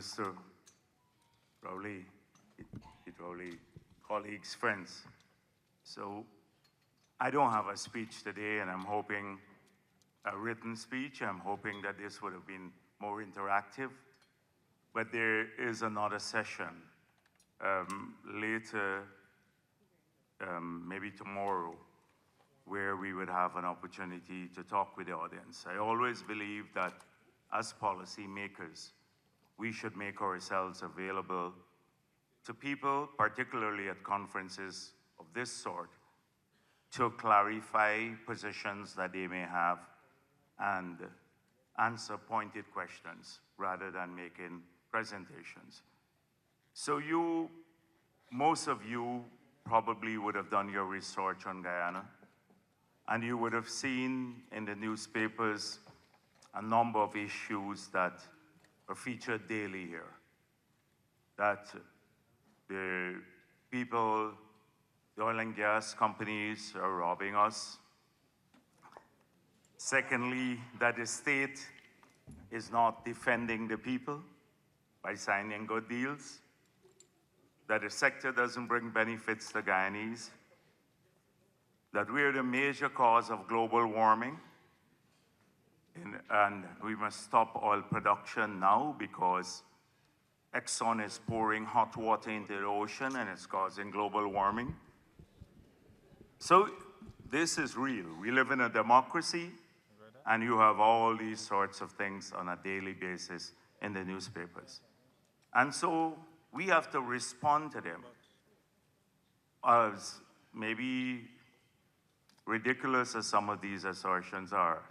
Mr. Rowley, Rowley, colleagues, friends. So I don't have a speech today, and I'm hoping a written speech. I'm hoping that this would have been more interactive. But there is another session later, maybe tomorrow, where we would have an opportunity to talk with the audience. I always believe that as policymakers, we should make ourselves available to people, particularly at conferences of this sort, to clarify positions that they may have and answer pointed questions rather than making presentations. So most of you probably would have done your research on Guyana, and you would have seen in the newspapers a number of issues that are featured daily here. That the people, the oil and gas companies are robbing us. Secondly, that the state is not defending the people by signing good deals. That the sector doesn't bring benefits to Guyanese. That we're the major cause of global warming. And we must stop oil production now because Exxon is pouring hot water into the ocean and it's causing global warming. So this is real. We live in a democracy, and you have all these sorts of things on a daily basis in the newspapers. And so we have to respond to them. As maybe ridiculous as some of these assertions are,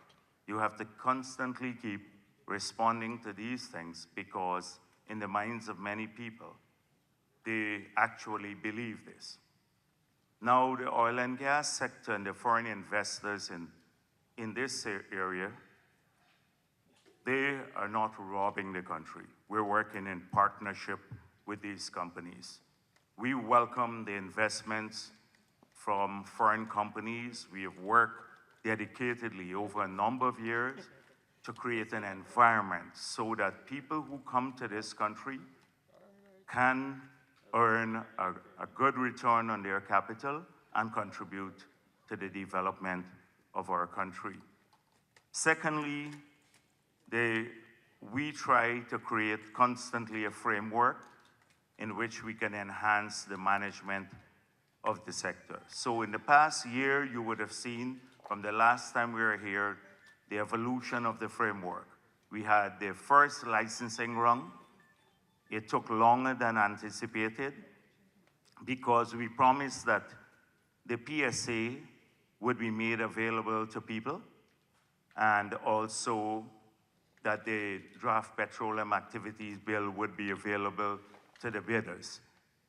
you have to constantly keep responding to these things because in the minds of many people, they actually believe this. Now, the oil and gas sector and the foreign investors in this area, they are not robbing the country. We're working in partnership with these companies. We welcome the investments from foreign companies. We have worked dedicatedly over a number of years to create an environment so that people who come to this country can earn a good return on their capital and contribute to the development of our country. Secondly, we try to create constantly a framework in which we can enhance the management of the sector. So in the past year, you would have seen from the last time we were here, the evolution of the framework. We had the first licensing run. It took longer than anticipated because we promised that the PSA would be made available to people and also that the draft petroleum activities bill would be available to the bidders.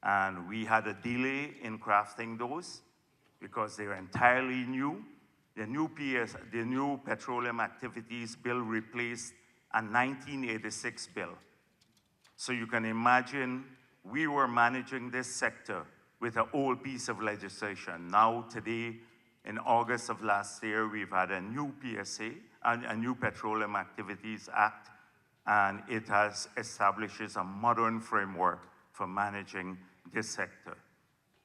And we had a delay in crafting those because they were entirely new. The new petroleum activities bill replaced a 1986 bill. So you can imagine we were managing this sector with an old piece of legislation. Now today, in August of last year, we've had a new PSA, a new Petroleum Activities Act, and it establishes a modern framework for managing this sector.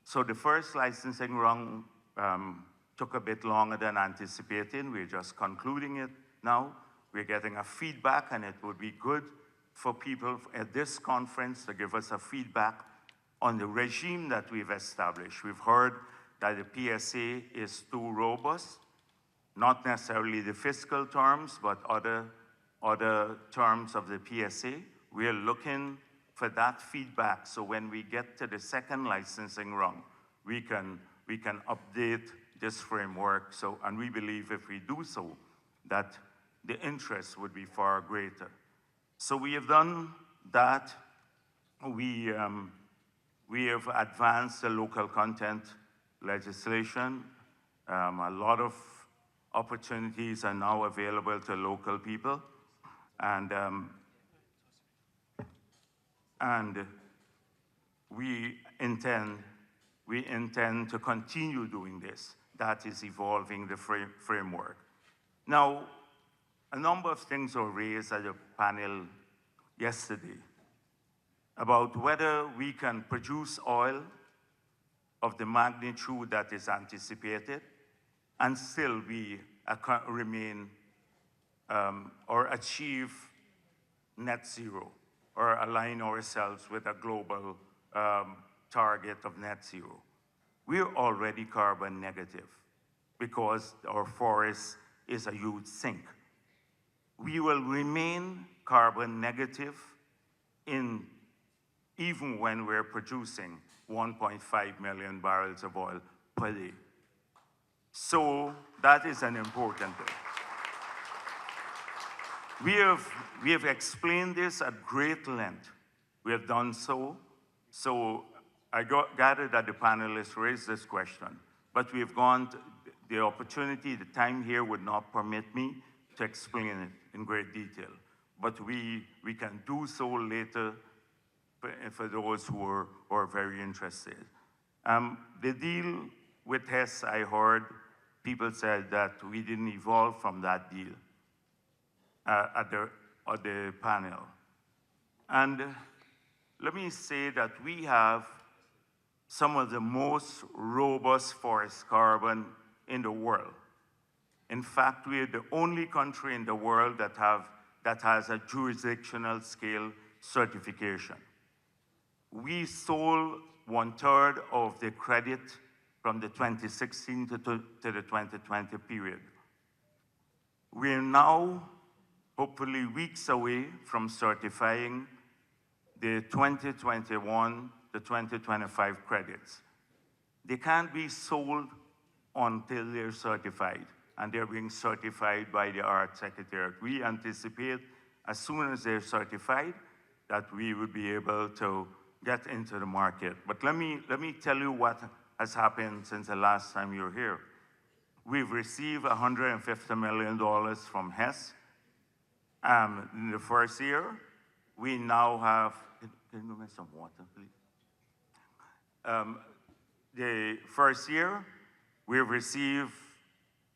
So the first licensing run took a bit longer than anticipated. We're just concluding it now. We're getting a feedback, and it would be good for people at this conference to give us a feedback on the regime that we've established. We've heard that the PSA is too robust, not necessarily the fiscal terms, but other terms of the PSA. We're looking for that feedback, so when we get to the second licensing run, we can update this framework. And we believe if we do so, that the interest would be far greater. So we have done that. We have advanced the local content legislation. A lot of opportunities are now available to local people. And we intend to continue doing this. That is evolving the framework. Now, a number of things were raised at the panel yesterday. about whether we can produce oil of the magnitude that is anticipated and still remain or achieve net zero or align ourselves with a global target of net zero. We're already carbon negative because our forest is a huge sink. We will remain carbon negative even when we're producing 1.5 million barrels of oil per day. So that is an important thing. We have explained this at great length. We have done so. So I gathered that the panelists raised this question, but we've gone to the opportunity, the time here would not permit me to explain it in great detail. But we can do so later for those who are very interested. The deal with Hess, I heard people said that we didn't evolve from that deal at the panel. And let me say that we have some of the most robust forest carbon in the world. In fact, we're the only country in the world that has a jurisdictional scale certification. We sold 1/3 of the credit from the 2016 to the 2020 period. We're now hopefully weeks away from certifying the 2021 to 2025 credits. They can't be sold until they're certified, and they're being certified by the Art Secretariat. We anticipate, as soon as they're certified, that we would be able to get into the market. But let me tell you what has happened since the last time you were here. We've received $150 million from Hess in the first year. We now have, can you give me some water, please? The first year, we've received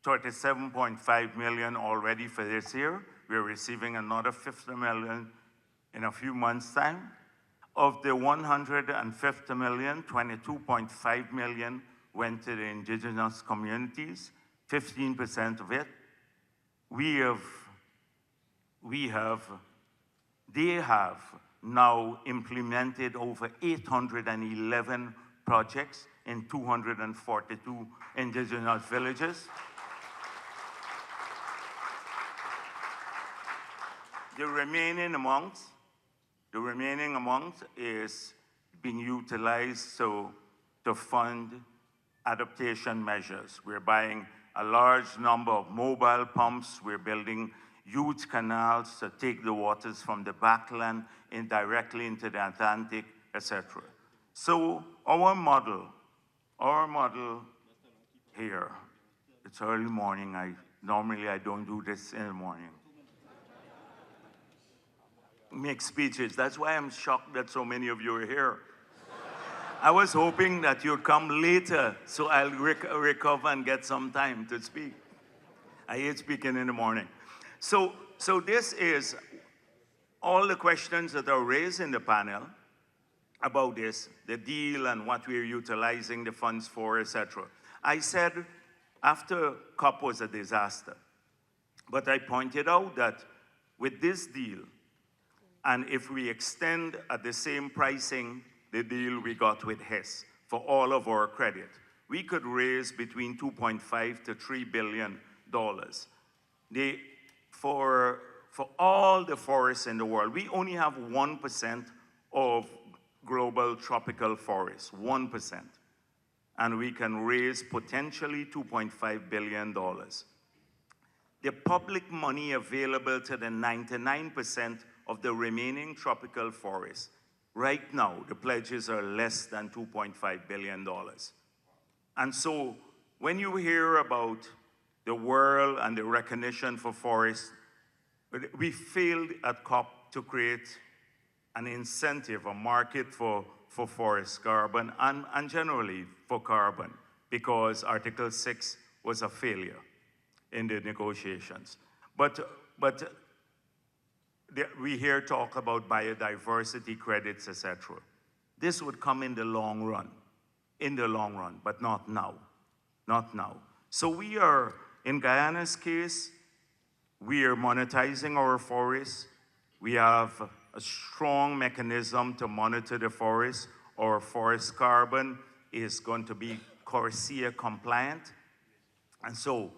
$37.5 million already for this year. We're receiving another $50 million in a few months' time. Of the $150 million, $22.5 million went to the indigenous communities, 15% of it. They have now implemented over 811 projects in 242 indigenous villages. The remaining amount is being utilized to fund adaptation measures. We're buying a large number of mobile pumps. We're building huge canals to take the waters from the backland directly into the Atlantic, etc. So our model here, it's early morning. Normally I don't do this in the morning. Make speeches. That's why I'm shocked that so many of you are here. I was hoping that you'd come later so I'll recover and get some time to speak. I hate speaking in the morning. So this is all the questions that are raised in the panel about this, the deal and what we're utilizing the funds for, etc. I said after COP was a disaster, but I pointed out that with this deal, and if we extend at the same pricing the deal we got with Hess for all of our credit, we could raise between $2.5 to $3 billion. For all the forests in the world, we only have 1% of global tropical forests, 1%. And we can raise potentially $2.5 billion. The public money available to the 99% of the remaining tropical forests, right now, the pledges are less than $2.5 billion. And so when you hear about the world and the recognition for forests, we failed at COP to create an incentive, a market for forest carbon and generally for carbon, because Article 6 was a failure in the negotiations. But we hear talk about biodiversity credits, etc. This would come in the long run, but not now, not now. So we are, in Guyana's case, we are monetizing our forests. We have a strong mechanism to monitor the forest. Our forest carbon is going to be CORSIA compliant. And so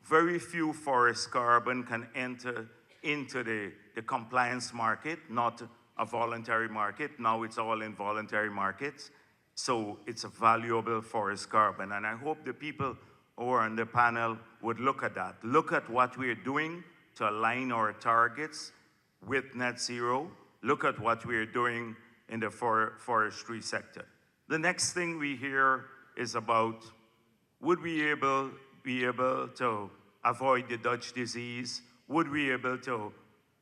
very few forest carbon can enter into the compliance market, not a voluntary market. Now it's all in voluntary markets. So it's a valuable forest carbon. And I hope the people who are on the panel would look at that. Look at what we're doing to align our targets with net zero. Look at what we're doing in the forestry sector. The next thing we hear is about, would we be able to avoid the Dutch disease? Would we be able to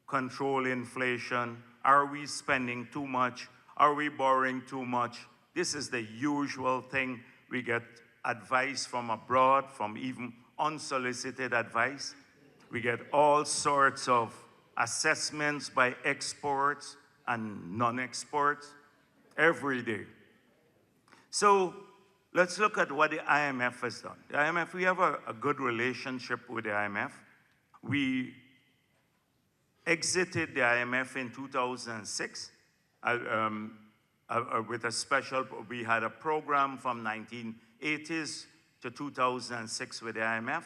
control inflation? Are we spending too much? Are we borrowing too much? This is the usual thing. We get advice from abroad, from even unsolicited advice. We get all sorts of assessments by exports and non-exports every day. So let's look at what the IMF has done. The IMF, we have a good relationship with the IMF. We exited the IMF in 2006 with a special, we had a program from 1980s to 2006 with the IMF.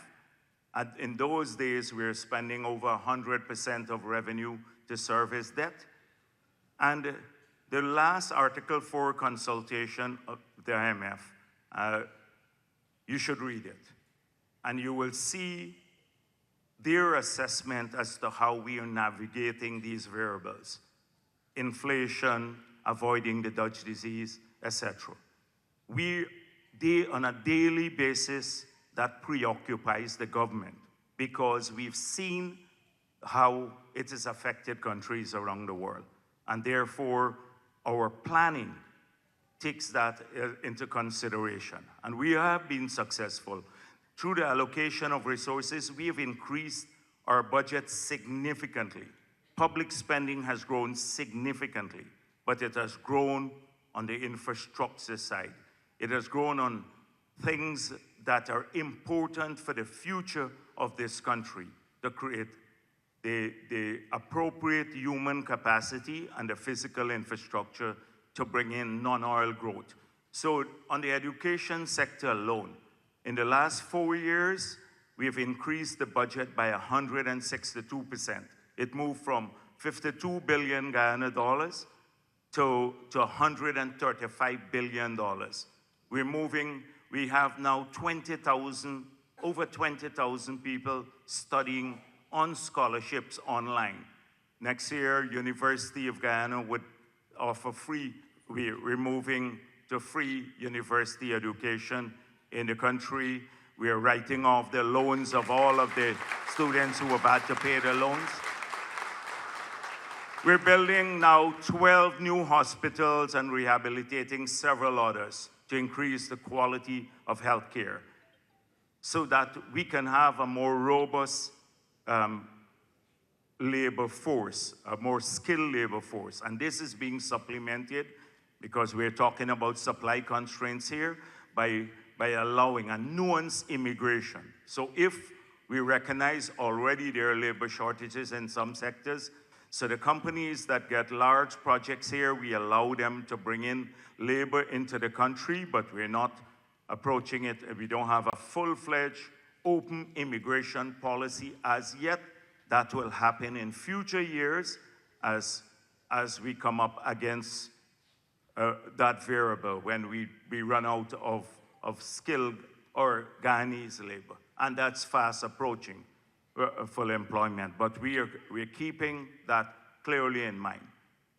In those days, we were spending over 100% of revenue to service debt. And the last Article 4 consultation of the IMF, you should read it. And you will see their assessment as to how we are navigating these variables. Inflation, avoiding the Dutch disease, etc. On a daily basis, that preoccupies the government because we've seen how it has affected countries around the world. And therefore, our planning takes that into consideration. And we have been successful. Through the allocation of resources, we have increased our budget significantly. Public spending has grown significantly, but it has grown on the infrastructure side. It has grown on things that are important for the future of this country, to create the appropriate human capacity and the physical infrastructure to bring in non-oil growth. So on the education sector alone, in the last 4 years, we have increased the budget by 162%. It moved from 52 billion Guyana dollars to 135 billion dollars. We have now over 20,000 people studying on scholarships online. Next year, University of Guyana would offer we're moving to free university education in the country. We are writing off the loans of all of the students who have had to pay their loans. We're building now 12 new hospitals and rehabilitating several others to increase the quality of healthcare so that we can have a more robust labor force, a more skilled labor force. And this is being supplemented because we're talking about supply constraints here by allowing a nuanced immigration. So if we recognize already there are labor shortages in some sectors, so the companies that get large projects here, we allow them to bring in labor into the country, but we're not approaching it. We don't have a full-fledged open immigration policy as yet. That will happen in future years as we come up against that variable when we run out of skilled or Guyanese labor. And that's fast approaching full employment. But we're keeping that clearly in mind.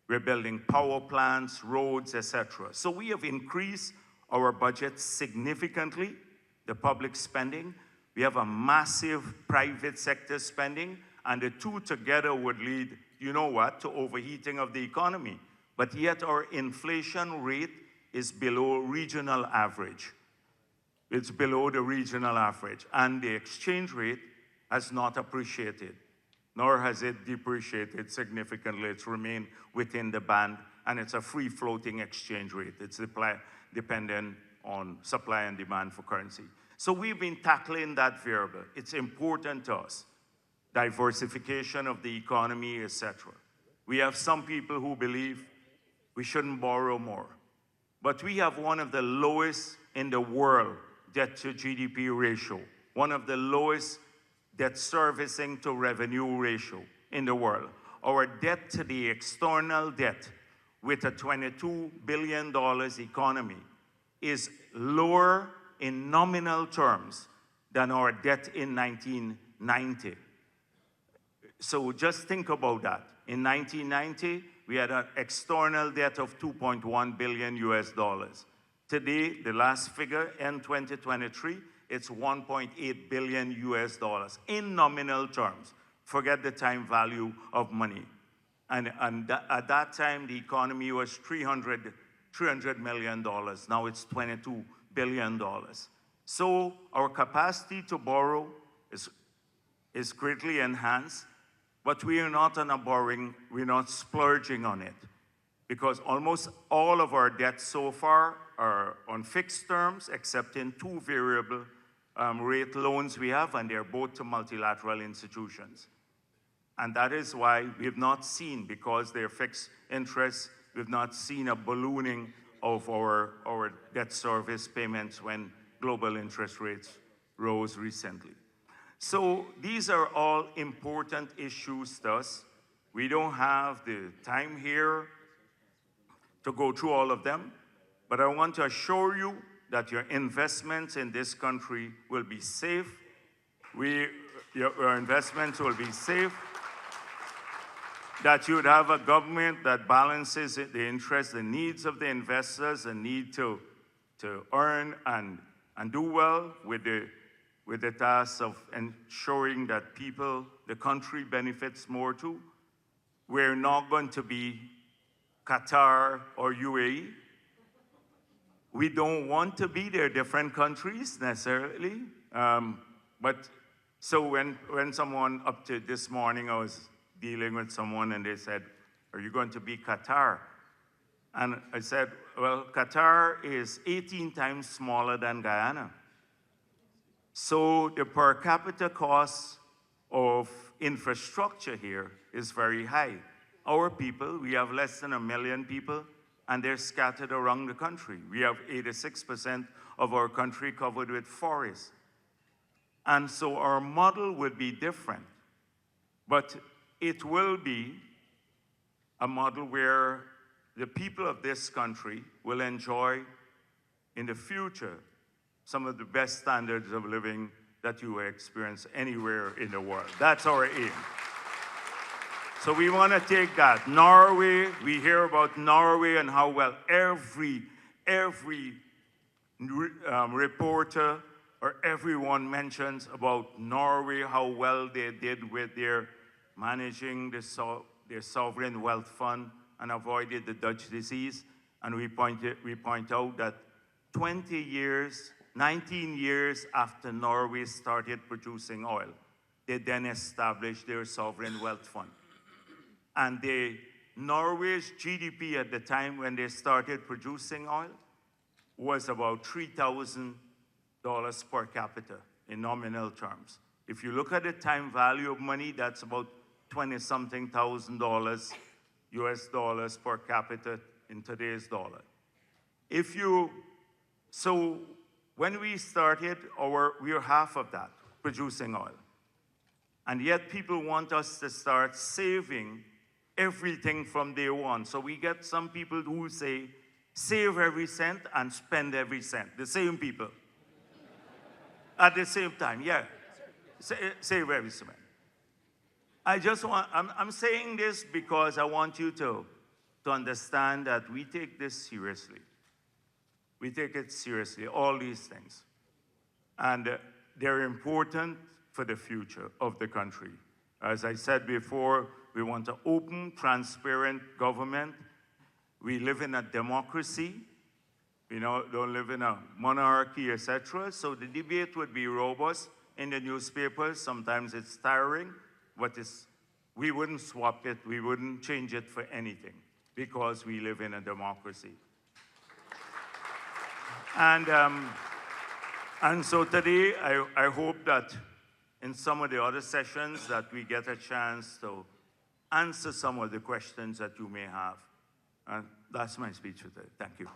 We're building power plants, roads, etc. So we have increased our budget significantly, the public spending. We have a massive private sector spending, and the two together would lead, you know what, to overheating of the economy. But yet our inflation rate is below regional average. It's below the regional average, and the exchange rate has not appreciated. nor has it depreciated significantly. It's remained within the band, and it's a free-floating exchange rate. It's dependent on supply and demand for currency. So we've been tackling that variable. It's important to us. Diversification of the economy, etc. We have some people who believe we shouldn't borrow more. But we have one of the lowest in the world debt to GDP ratio, one of the lowest debt servicing to revenue ratio in the world. Our debt to the external debt with a $22 billion economy is lower in nominal terms than our debt in 1990. So just think about that. In 1990, we had an external debt of $2.1 billion US dollars. Today, the last figure in 2023, it's $1.8 billion US dollars in nominal terms. Forget the time value of money. And at that time, the economy was $300 million. Now it's $22 billion. So our capacity to borrow is greatly enhanced, but we are not on a borrowing, we're not splurging on it, because almost all of our debts so far are on fixed terms, except in two variable rate loans we have, and they're both to multilateral institutions. And that is why we've not seen, because they're fixed interest, we've not seen a ballooning of our debt service payments when global interest rates rose recently. So these are all important issues to us. We don't have the time here to go through all of them, but I want to assure you that your investments in this country will be safe. Your investments will be safe, that you'd have a government that balances the interests, the needs of the investors, the need to earn and do well with the task of ensuring that people, the country benefits more too. We're not going to be Qatar or UAE. We don't want to be. They're different countries necessarily. But so when someone up to this morning, I was dealing with someone and they said, are you going to be Qatar? And I said, well, Qatar is 18 times smaller than Guyana. So the per capita cost of infrastructure here is very high. Our people, we have less than 1 million people, and they're scattered around the country. We have 86% of our country covered with forests. And so our model would be different, but it will be a model where the people of this country will enjoy in the future some of the best standards of living that you will experience anywhere in the world. That's our aim. So we want to take that. Norway, we hear about Norway and how well every reporter or everyone mentions about Norway, how well they did with their managing their sovereign wealth fund and avoided the Dutch disease. And we point out that 19 years after Norway started producing oil, they then established their sovereign wealth fund. And Norway's GDP at the time when they started producing oil was about $3,000 per capita in nominal terms. If you look at the time value of money, that's about 20-something thousand US dollars per capita in today's dollar. So when we started, we were half of that, producing oil. And yet people want us to start saving everything from day one. So we get some people who say, save every cent and spend every cent. The same people. At the same time, yeah. Save every cent. I'm saying this because I want you to understand that we take this seriously. We take it seriously, all these things. And they're important for the future of the country. As I said before, we want an open, transparent government. We live in a democracy. We don't live in a monarchy, etc. So the debate would be robust in the newspapers. Sometimes it's tiring, but it's we wouldn't swap it, we wouldn't change it for anything, because we live in a democracy. And so today, I hope that in some of the other sessions that we get a chance to answer some of the questions that you may have. And that's my speech today. Thank you.